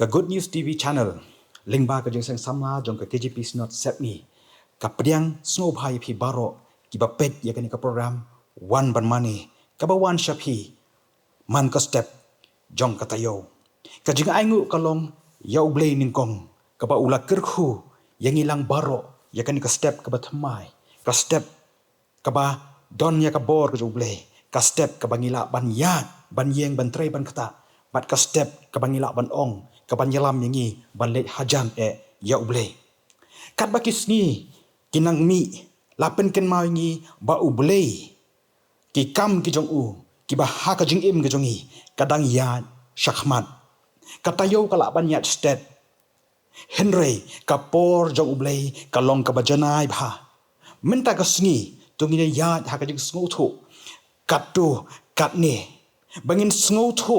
Ka Good News TV channel lingba ka jingseng Samla Jong ka K.J.P Synod Sepngi ka pediang sngewbha pi baro ki bapet ya ka program WAN BAN MANE ka wan shapi man ka step Jong ka tayo ka jing aingu kalong U Blei ningkong ka ba ula kyrkhu yang ilang baro ya ka step ka batmai ka step ka ba don ya ka bor ka U Blei ka step ka bangila ban yat ban yeng ban trei ban kata bat ka step ka bangila ban ong ka ban yalam yangi ban let hajam U Blei kat bakis ni kinang mi lapen ken mau ngi ba U Blei ki kam ki jong u ki ba ha ka jing im ki jongi kadang ya shakhmat katayo kala ban yat stet Henry ka por jong U Blei ka long ka bajanai bha menta ka sngi tungi ya ha ka jing sngo thu katu katne bangin sngo thu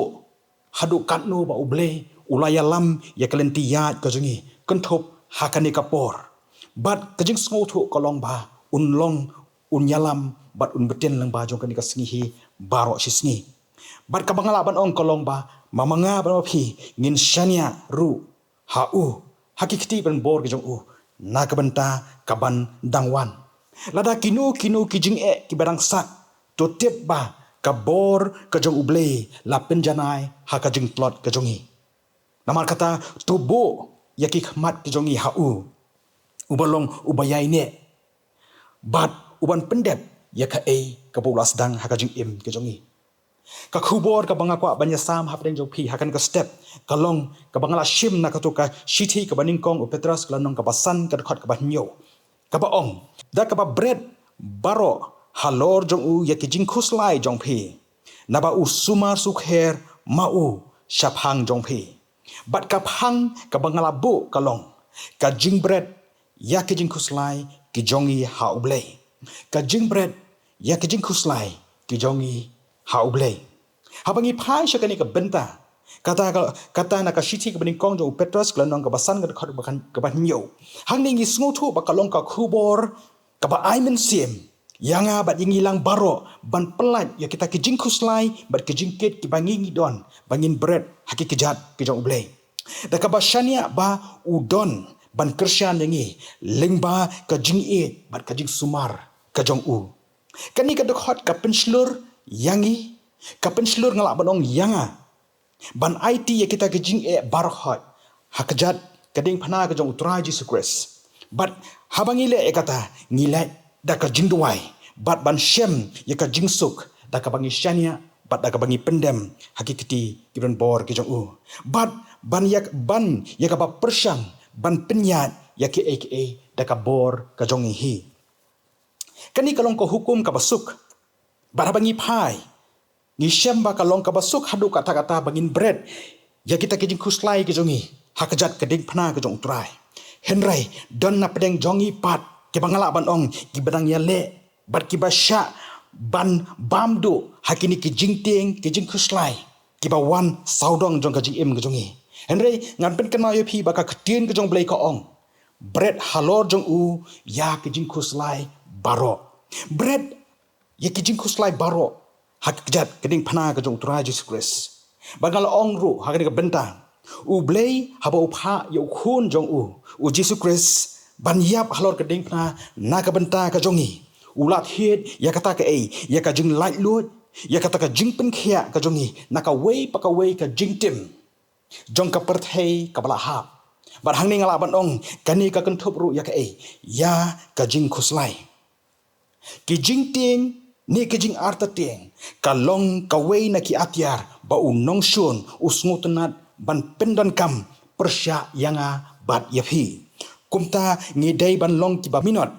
hadu katno ba U Blei ulaya lam ya kalenti ya ka jongi kenthop ha ka ni ka por bat ka jing sngo thu ka long ba unlong unyalam bat un beten lang ba jong ka ni ka sngi hi baro shisni bat ka bangala ban ong kolong ba mamanga ba phi ngin shania ru ha u hakikti ban bor ki jong u na ka banta ka ban dangwan lada kinu ki jing ki barang sak to tip ba ka bor ka jong U Blei la penjanai ha ka jing plot ka jongi namar kata tubo yaki khmat ki jongi ha u ubalong ubayai ne bat uban pendep ya ka ka bolas dang ha ka jing im ki jongi ka khubor ka banga kwa banya sam hapdeng jong phi hakan ka step kalong ka bangala shim na ka to ka shithi ka baning kong o petras ka lanong ka basan ka khot ka banyo ka ba ong da ka ba bread baro halor jong u ya ki jingkhuslai jong phi na ba u sumar sukher ma u shaphang jong phi bat ka phang ka bangala bu kalong ka Jingbret ya ki jingkhuslai ki jongi ha U Blei ka Jingbret ya ki jingkhuslai ki jongi ha U Blei habangi phai shakani ka bynta kata na ka shithi ka baning kong jo petras klanong ka basan ka khot bakan ka banyo hangning is ngotu ba kalong ka khubor ka ba aimen sim yanga bat yingilang baro ban pelat ya kita ki jingkhuslai bat ki jingket ki bangingi don bangin bread haki kejat ki jong U Blei da ka ba shania ba udon ban Christian yangi lingba ka jingi bat ka jing sumar ka jong u kani ka dekhot ka penslur yangi ka penslur ngala banong yanga ban IT ya kita ke jing barhot hakjat kading phana ka jong utrai Jesus Christ bat habangile kata ngilai da ka jingduwai bat ban shem ya ka jingsuk da ka bangi shania bat da ka bangi pendem hakikati kibran bor ke jong u bat ban ya ka ba persyang ban penyat ya ke aka da ka bor ka jong hi kani kalong ko hukum ka basuk barabangi phai ni shamba kalong ka basuk hadu kata-kata bangin bread ya kita ke jingkhuslai ke jongi hakjat ke ding phna ke jong trai henrai don na pedeng jongi pat ke bangala ban ong ki badang ya le bat ki basha ban bamdu hakini ki jingteng ke jingkhuslai ki ba wan saudong jong ka jing im ke jongi henrai ngan pen kan ma yo phi ba ka ktien ke jong Blei ka ong bread halor jong u ya ke jingkhuslai baro bread ya ki jingkhuslai baro hakjat keding phana ka jong trai Jesus Christ bangal ong ru hakani ka benta U Blei haba upha ya khun jong u Jesus Christ ban yap halor keding phana na ka benta ka jongi ulat hit ya kata ka ya ka jing light lut ya kata ka jing pen khia ka jongi na ka wei pa ka wei ka jing tim jong ka perthei ka bala ha bar hangni ngala ban ong kani ka kenthop ru ya ka ya ka jingkhuslai ki jingting ni ki jing arta tieng kalong kawei na ki atyar ba unong shun usngutunat ban pendonkam persya yanga bat yapi kumta ngidai ban long ki ba minot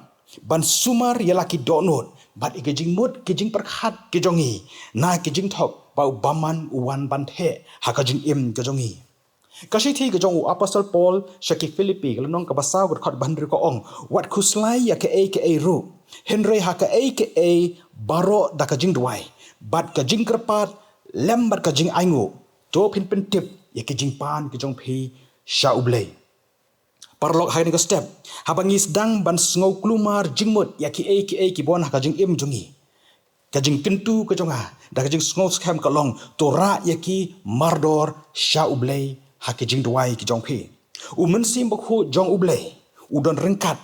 ban sumar yalaki donut bat ki jing mut ki jing perkhat ki jongi na ki jing thok ba baman uwan ban the ha ka jing im ki jongi kasi thi ke jong apostle Paul shaki Philippi kalong ka basaw khot bandri ko ong wat khuslai ya ke ru henry ha ka baro da ka jingduwai bat ka jingkrpat lembat ka jing aingu to pin pen tip ya ke jingpan ke jong phi sha U Blei parlok hai ni ka step habangis dang ban sngo klumar jingmut ya ki bon ha ka jing im jongi ka jing kentu ka jonga da ka jing sngo scam kalong to ra ya ki mardor sha U Blei haki jingduwai ki jongpi mensim bakhu jong U Blei udon rengkat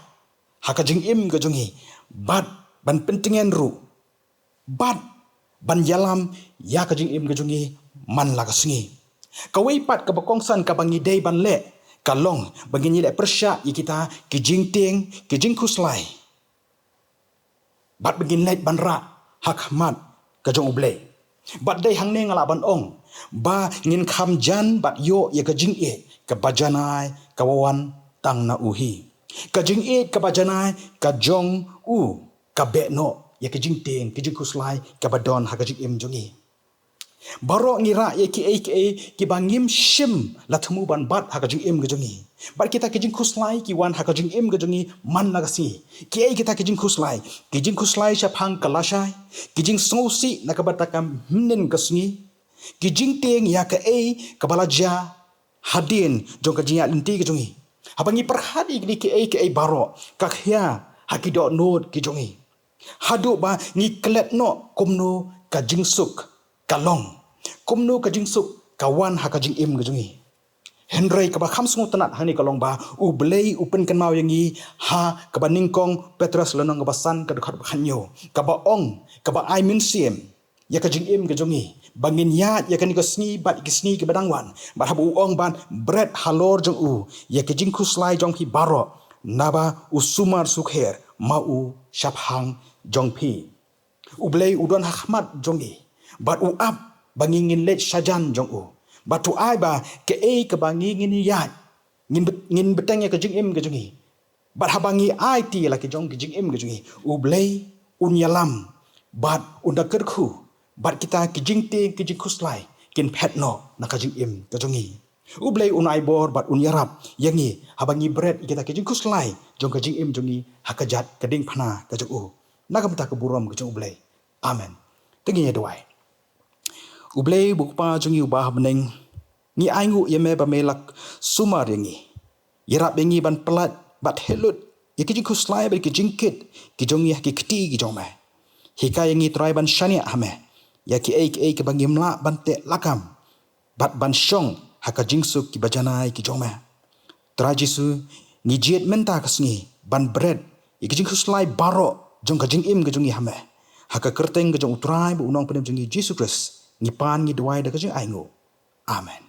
haka jingim ke jongi bat ban pentingan ru bat ban yalam ya ka jingim ke jongi man la ka singi kawai pat ka bakongsan ka bangi dei ban le kalong bagi ni le persya i kita ki jingteng ki jingkhuslai bat begin let ban ra hak mat ka jong U Blei bat dei hang ne ngala ban ong ba ngin kham jan bat yo ya ka jing e ka bajanai ka wawan tang na uhi ka jing e ka bajanai ka jong u ka be no ya ka jing teng ki jingkhuslai ka badon ha ka jing im jongi baro ngira ya ki bangim shim latmu ban bat ha ka jing im jongi bar kita ki jingkhuslai ki wan ha ka jing im jongi man la si ki kita ki jingkhuslai sha phang kalashai ki jing sosi na ka batakam hmnen ka sngi ki jing teng ya ka balaja hadin jong ka jinga linti ki jongi habangi perhadi ki baro ka khya hakido nod ki jongi hadu ba ni klet no kumno ka jingsuk kalong kumno ka jingsuk kawan ha ka jing im ki jongi henry ka ba khamsung tanat hani kalong ba U Blei upen kan mau yangi ha ka ba ningkong petrus lanong ka ba san ka dekhat khanyo ka ba ong ka ba ai min siem ya ka jing im ki jongi bangin ya kan ko sngi bat ki sngi ki badangwan bat habu ong ban bread halor jong u ya ki jingkhuslai jong ki baro naba usumar sukher mau shaphang jong pi U Blei udon hakmat jongi bat u ap bangin let sajan jong u bat tu ai ba ke ka bangin ya ngin beteng ya ka jing im ki jongi bat habangi ai ti la ki jong ki jing im ki jongi U Blei unyalam bat unda kyrkhu bat kita ki jingte ki jingkhuslai kin phetno na ka jing im ka jongi U Blei unai bor bat unyarap yangi habangi bread kita ki jingkhuslai jong ka jing im jongi hakajat kading phana ka jong u na ka mata ka burom ka jong U Blei amen tengi ya doai U Blei bukpa jongi ubah beneng ni aingu yeme ba melak sumar yangi yarap yangi ban pelat bat helut ya ki jingkhuslai ba ki jingkit ki jongi ki kti ki jong mai hika yangi trai ban shania hame ya ki ke bangi mla bante lakam bat ban shong haka jingsuk ki bajanai ki jongma trajisu ni jet menta kasngi ban bread ki jingkhuslai baro jong ka jing im ka jongi hame haka kyrteng ka jong utrai bu unong penem jongi Jesus Christ ni pan ni duai da ka jing aingo amen